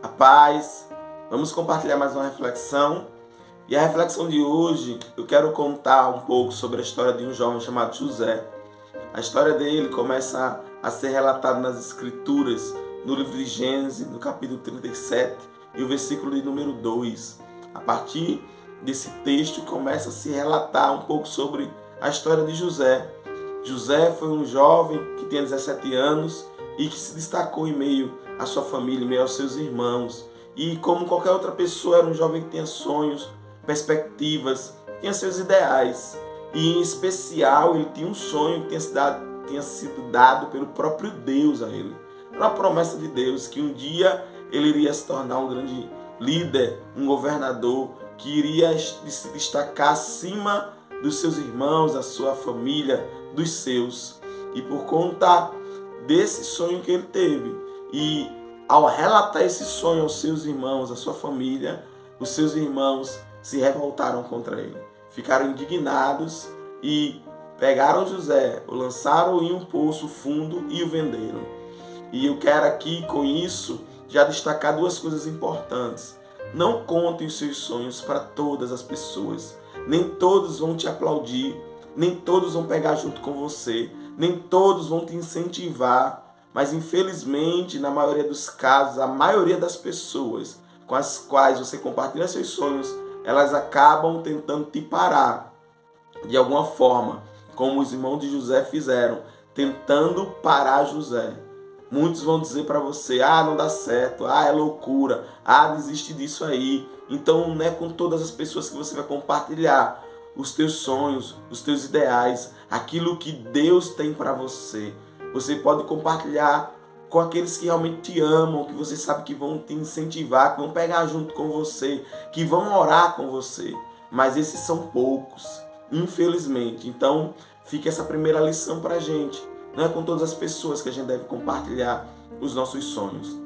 A paz. Vamos compartilhar mais uma reflexão. E a reflexão de hoje, eu quero contar um pouco sobre a história de um jovem chamado José. A história dele começa a ser relatada nas Escrituras, no livro de Gênesis, no capítulo 37, e o versículo de número 2. A partir desse texto começa a se relatar um pouco sobre a história de José. José foi um jovem que tinha 17 anos e que se destacou em meio à sua família, em meio aos seus irmãos. E como qualquer outra pessoa, era um jovem que tinha sonhos, perspectivas, tinha seus ideais. E em especial, ele tinha um sonho que tinha sido dado pelo próprio Deus a ele. Era uma promessa de Deus que um dia ele iria se tornar um grande líder, um governador, que iria se destacar acima dos seus irmãos, da sua família, dos seus. E por conta desse sonho que ele teve, e ao relatar esse sonho aos seus irmãos, à sua família, os seus irmãos se revoltaram contra ele. Ficaram indignados e pegaram José, o lançaram em um poço fundo e o venderam. E eu quero aqui, com isso, já destacar duas coisas importantes. Não conte os seus sonhos para todas as pessoas. Nem todos vão te aplaudir, nem todos vão pegar junto com você, nem todos vão te incentivar. Mas infelizmente, na maioria dos casos, a maioria das pessoas com as quais você compartilha seus sonhos, elas acabam tentando te parar de alguma forma, como os irmãos de José fizeram, tentando parar José. Muitos vão dizer para você: não dá certo, é loucura, desiste disso aí. Então não é com todas as pessoas que você vai compartilhar os teus sonhos, os teus ideais, aquilo que Deus tem para você. Você pode compartilhar com aqueles que realmente te amam, que você sabe que vão te incentivar, que vão pegar junto com você, que vão orar com você. Mas esses são poucos, infelizmente. Então fica essa primeira lição para a gente. Não é com todas as pessoas que a gente deve compartilhar os nossos sonhos.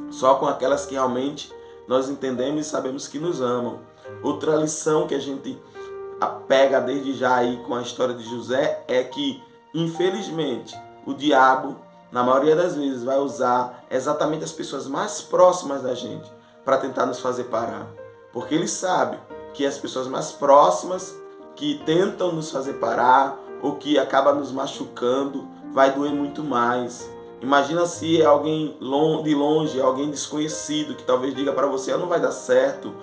Só com aquelas que realmente nós entendemos e sabemos que nos amam. Outra lição que a gente pega desde já aí com a história de José é que, infelizmente, o diabo, na maioria das vezes, vai usar exatamente as pessoas mais próximas da gente para tentar nos fazer parar. Porque ele sabe que as pessoas mais próximas que tentam nos fazer parar ou que acaba nos machucando, vai doer muito mais. Imagina se é alguém de longe, alguém desconhecido, que talvez diga para você: não vai dar certo,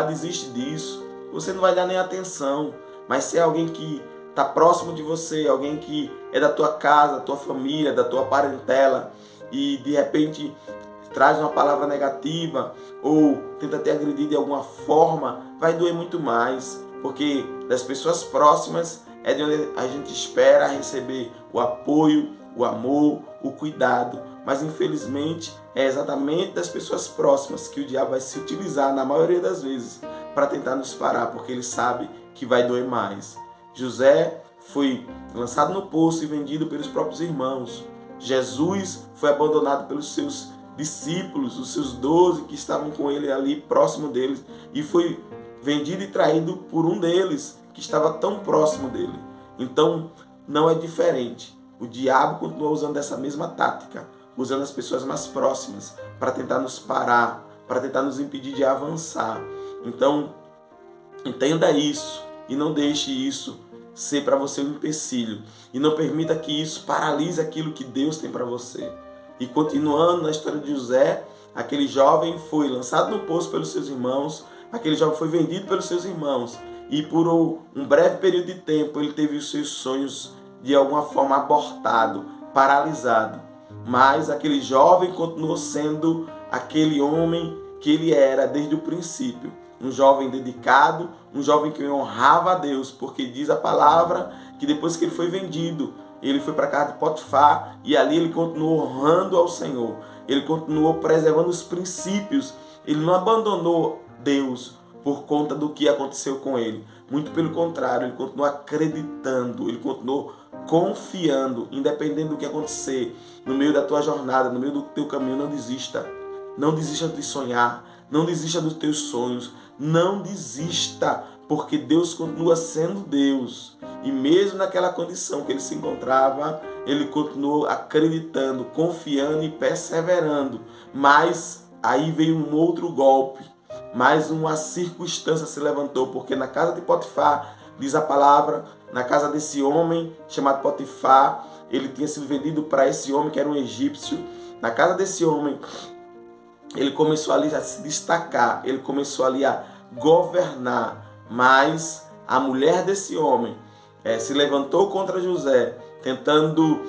desiste disso. Você não vai dar nem atenção. Mas se é alguém que está próximo de você, alguém que é da tua casa, da tua família, da tua parentela, e de repente traz uma palavra negativa ou tenta te agredir de alguma forma, vai doer muito mais. Porque das pessoas próximas é de onde a gente espera receber o apoio, o amor, o cuidado. Mas infelizmente é exatamente das pessoas próximas que o diabo vai se utilizar na maioria das vezes para tentar nos parar, porque ele sabe que vai doer mais. José foi lançado no poço e vendido pelos próprios irmãos. Jesus foi abandonado pelos seus discípulos, os seus 12 que estavam com ele ali próximo deles, e foi vendido e traído por um deles que estava tão próximo dele. Então não é diferente. O diabo continua usando dessa mesma tática, usando as pessoas mais próximas para tentar nos parar, para tentar nos impedir de avançar. Então entenda isso e não deixe isso ser para você um empecilho, e não permita que isso paralise aquilo que Deus tem para você. E continuando na história de José, aquele jovem foi lançado no poço pelos seus irmãos, aquele jovem foi vendido pelos seus irmãos, e por um breve período de tempo ele teve os seus sonhos de alguma forma abortado, paralisado. Mas aquele jovem continuou sendo aquele homem que ele era desde o princípio. Um jovem dedicado, um jovem que honrava a Deus, porque diz a palavra que depois que ele foi vendido, ele foi para a casa de Potifar e ali ele continuou honrando ao Senhor. Ele continuou preservando os princípios. Ele não abandonou Deus por conta do que aconteceu com ele. Muito pelo contrário, ele continuou acreditando, ele continuou confiando, independente do que acontecer, no meio da tua jornada, no meio do teu caminho. Não desista. Não desista de sonhar. Não desista dos teus sonhos. Não desista, porque Deus continua sendo Deus. E mesmo naquela condição que ele se encontrava, ele continuou acreditando, confiando e perseverando. Mas aí veio um outro golpe, mais uma circunstância se levantou, porque na casa de Potifar, diz a palavra, na casa desse homem chamado Potifar, ele tinha sido vendido para esse homem que era um egípcio. Na casa desse homem, ele começou ali a se destacar, ele começou ali a governar, mas a mulher desse homem se levantou contra José, tentando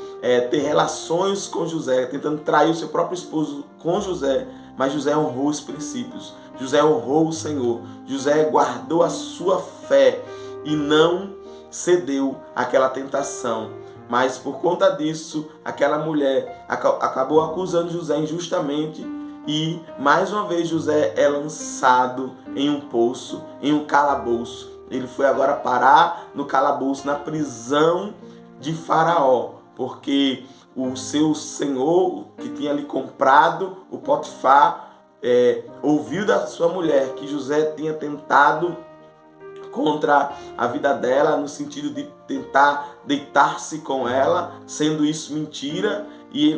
ter relações com José, tentando trair o seu próprio esposo com José, mas José honrou os princípios, José honrou o Senhor, José guardou a sua fé e não cedeu àquela tentação. Mas por conta disso, aquela mulher acabou acusando José injustamente e mais uma vez José é lançado em um poço, em um calabouço. Ele foi agora parar no calabouço, na prisão de Faraó, porque o seu senhor que tinha lhe comprado, o Potifar, ouviu da sua mulher que José tinha tentado contra a vida dela, no sentido de tentar deitar-se com ela, sendo isso mentira,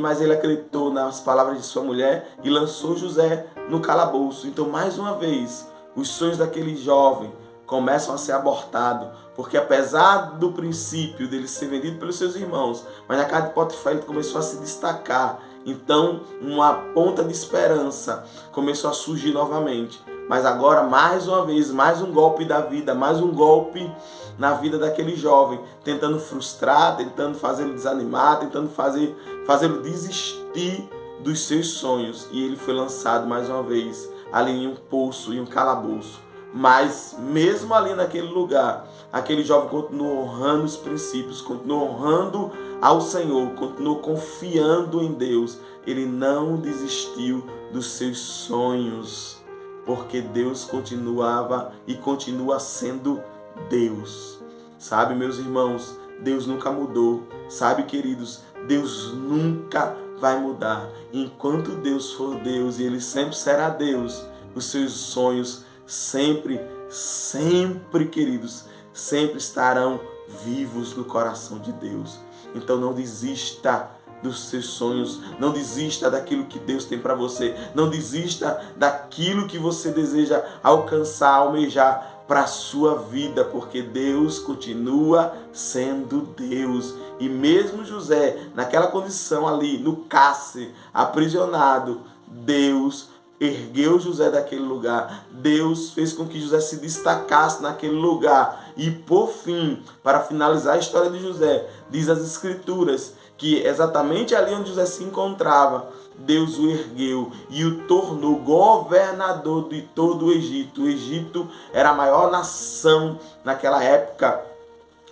mas ele acreditou nas palavras de sua mulher e lançou José no calabouço. Então, mais uma vez, os sonhos daquele jovem começam a ser abortados, porque apesar do princípio dele ser vendido pelos seus irmãos, mas na casa de Potifar ele começou a se destacar. Então, uma ponta de esperança começou a surgir novamente. Mas agora, mais uma vez, mais um golpe da vida, mais um golpe na vida daquele jovem, tentando frustrar, tentando fazê-lo desanimar, tentando fazê-lo desistir dos seus sonhos. E ele foi lançado mais uma vez ali em um poço, em um calabouço. Mas mesmo ali naquele lugar, aquele jovem continuou honrando os princípios, continuou honrando ao Senhor, continuou confiando em Deus. Ele não desistiu dos seus sonhos, porque Deus continuava e continua sendo Deus. Sabe, meus irmãos, Deus nunca mudou. Sabe, queridos, Deus nunca vai mudar. Enquanto Deus for Deus e Ele sempre será Deus, os seus sonhos sempre, queridos, sempre estarão vivos no coração de Deus. Então não desista dos seus sonhos, não desista daquilo que Deus tem para você, não desista daquilo que você deseja alcançar, almejar para a sua vida, porque Deus continua sendo Deus. E mesmo José, naquela condição ali, no cárcere, aprisionado, Deus ergueu José daquele lugar. Deus fez com que José se destacasse naquele lugar. E por fim, para finalizar a história de José, diz as Escrituras que exatamente ali onde José se encontrava, Deus o ergueu e o tornou governador de todo o Egito. O Egito era a maior nação naquela época,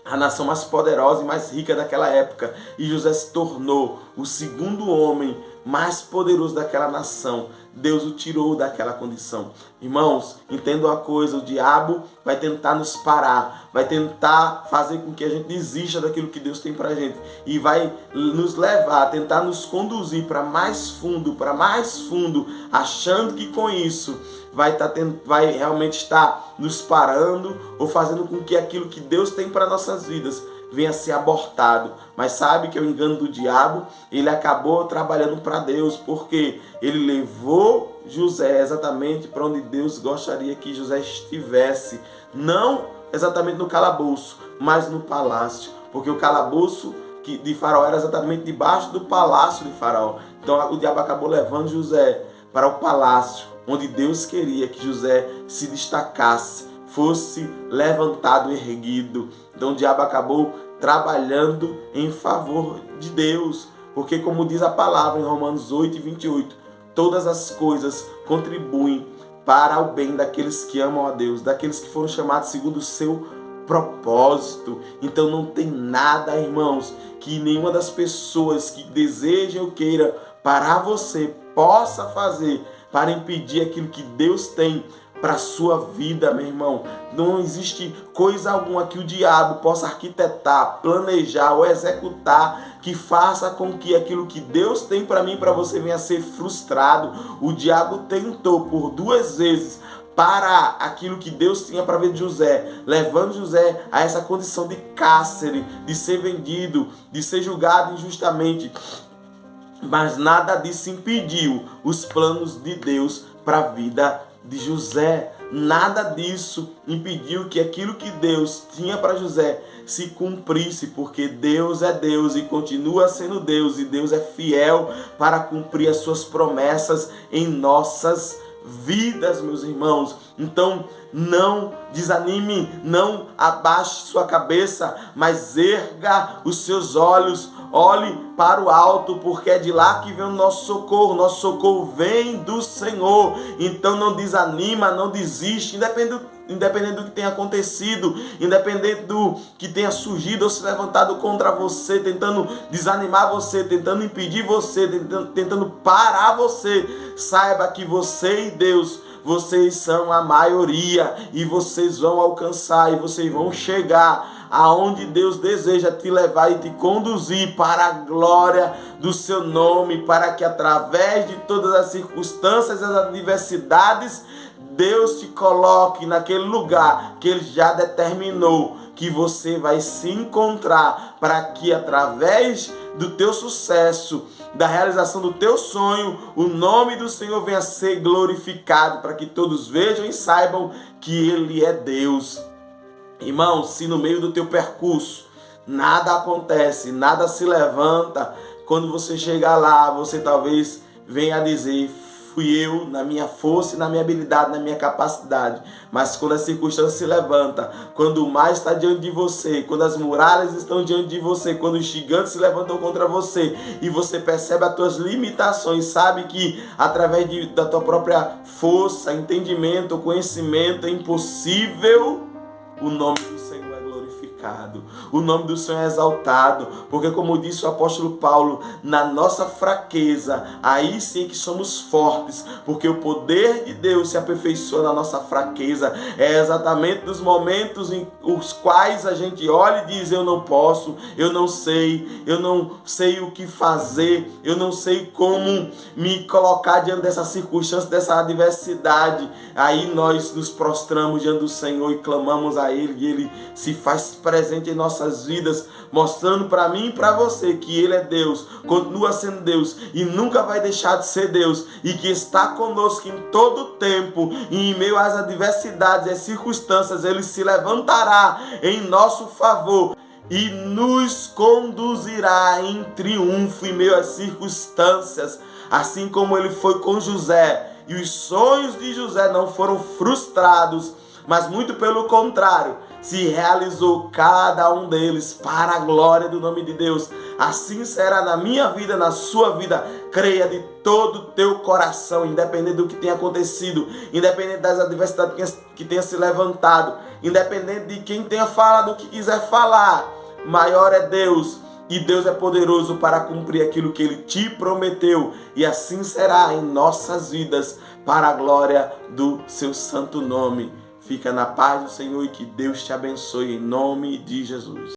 a nação mais poderosa e mais rica daquela época. E José se tornou o segundo homem mais poderoso daquela nação. Deus o tirou daquela condição. Irmãos, entendam uma coisa, o diabo vai tentar nos parar, vai tentar fazer com que a gente desista daquilo que Deus tem pra gente e vai nos levar, tentar nos conduzir para mais fundo, achando que com isso vai realmente estar nos parando ou fazendo com que aquilo que Deus tem para nossas vidas venha a ser abortado. Mas sabe que é o engano do diabo? Ele acabou trabalhando para Deus, porque ele levou José exatamente para onde Deus gostaria que José estivesse. Não exatamente no calabouço, mas no palácio. Porque o calabouço de Faraó era exatamente debaixo do palácio de Faraó. Então o diabo acabou levando José para o palácio, onde Deus queria que José se destacasse, fosse levantado, erguido. Então o diabo acabou trabalhando em favor de Deus, porque como diz a palavra em Romanos 8:28, todas as coisas contribuem para o bem daqueles que amam a Deus, daqueles que foram chamados segundo o seu propósito. Então não tem nada, irmãos, que nenhuma das pessoas que desejam ou queira parar você possa fazer para impedir aquilo que Deus tem para a sua vida, meu irmão. Não existe coisa alguma que o diabo possa arquitetar, planejar ou executar que faça com que aquilo que Deus tem para mim e para você venha a ser frustrado. O diabo tentou por 2 vezes parar aquilo que Deus tinha para ver de José, levando José a essa condição de cárcere, de ser vendido, de ser julgado injustamente. Mas nada disso impediu os planos de Deus para a vida de José. Nada disso impediu que aquilo que Deus tinha para José se cumprisse, porque Deus é Deus e continua sendo Deus, e Deus é fiel para cumprir as suas promessas em nossas vidas, meus irmãos. Então, não desanime, não abaixe sua cabeça, mas erga os seus olhos, olhe para o alto, porque é de lá que vem o nosso socorro vem do Senhor. Então não desanima, não desiste, independente do que tenha acontecido, independente do que tenha surgido ou se levantado contra você, tentando desanimar você, tentando impedir você, tentando parar você, saiba que você e Deus, vocês são a maioria, e vocês vão alcançar, e vocês vão chegar aonde Deus deseja te levar e te conduzir para a glória do seu nome, para que através de todas as circunstâncias e as adversidades, Deus te coloque naquele lugar que Ele já determinou que você vai se encontrar, para que através do teu sucesso, da realização do teu sonho, o nome do Senhor venha a ser glorificado, para que todos vejam e saibam que Ele é Deus. Irmão, se no meio do teu percurso nada acontece, nada se levanta, quando você chegar lá, você talvez venha a dizer: fui eu, na minha força e na minha habilidade, na minha capacidade. Mas quando a circunstância se levanta, quando o mar está diante de você, quando as muralhas estão diante de você, quando os gigantes se levantam contra você, e você percebe as tuas limitações, sabe que através da tua própria força, entendimento, conhecimento, é impossível, o nome do Senhor é glorificado, o nome do Senhor é exaltado, porque como disse o apóstolo Paulo, na nossa fraqueza, aí sim que somos fortes, porque o poder de Deus se aperfeiçoa na nossa fraqueza. É exatamente nos momentos em os quais a gente olha e diz: eu não posso, eu não sei o que fazer, eu não sei como me colocar diante dessa circunstância, dessa adversidade. Aí nós nos prostramos diante do Senhor e clamamos a Ele, e Ele se faz presente em nossas vidas, mostrando para mim e para você que Ele é Deus, continua sendo Deus e nunca vai deixar de ser Deus, e que está conosco em todo o tempo, e em meio às adversidades e às circunstâncias Ele se levantará em nosso favor e nos conduzirá em triunfo em meio às circunstâncias, assim como Ele foi com José. E os sonhos de José não foram frustrados, mas muito pelo contrário, se realizou cada um deles para a glória do nome de Deus. Assim será na minha vida, na sua vida. Creia de todo o teu coração, independente do que tenha acontecido, independente das adversidades que tenha se levantado, independente de quem tenha falado o que quiser falar, maior é Deus. E Deus é poderoso para cumprir aquilo que Ele te prometeu. E assim será em nossas vidas, para a glória do seu santo nome. Fica na paz do Senhor e que Deus te abençoe em nome de Jesus.